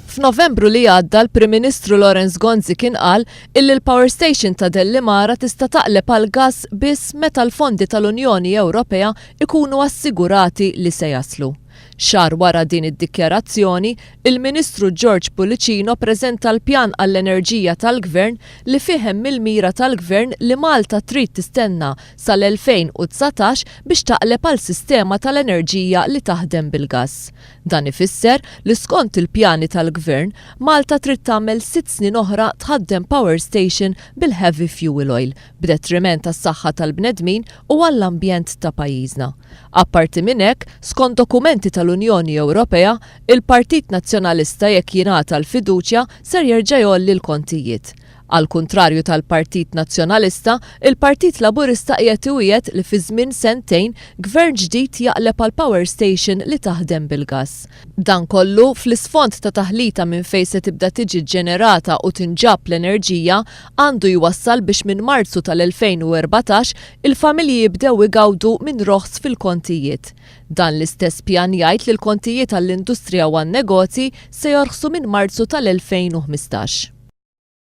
F'Novembru li għadda l-Prim Ministru Lawrence Gonzi kien qal illi l-Power Station ta' Dellimara tista' taqleb għal gass biss meta l-fondi tal-Unjoni Ewropea ikunu assigurati li se jaslu. Xahar wara din id-dikjarazzjoni, il-Ministru George Pulicino preżenta l-pjan għall-enerġija tal-Gvern li fihem mill-mira tal-Gvern li Malta trid tistenna sal-2019 biex taqleb għal sistema tal-enerġija li taħdem bil-gass. Dan ifisser li skont il-pjani tal-Gvern, Malta trid tagħmel 6 snin oħra tħaddem power station bil-heavy fuel oil, b'detriment tas-saħħa tal-bnedmin u għall-ambjent ta' pajjiżna. Apparti minn hekk, skont dokumenti tal-Unjoni Ewropea, il-Partit Nazzjonalista jekk jingħata l-fiduċja ser jerġa' jolli l-kontijiet. Al kuntrarju tal-Partit Nazzjonalista, il-Partit Laburista qiegħed iwiegħed li fi żmien sentejn gvern ġdid jaqleb għal power station li taħdem bil-gass. Dan kollu fl-isfond ta' taħlita minn fejn se tibda tiġi ġenerata u tinġab l-enerġija għandu jwassal biex minn Marzu tal-2014 il-familji jibdew igawdu minn roħs fil-kontijiet. Dan l-istess pjan jgħid li l-kontijiet għall-industrija u għan-negozji se jorħsu minn Marzu tal-2015.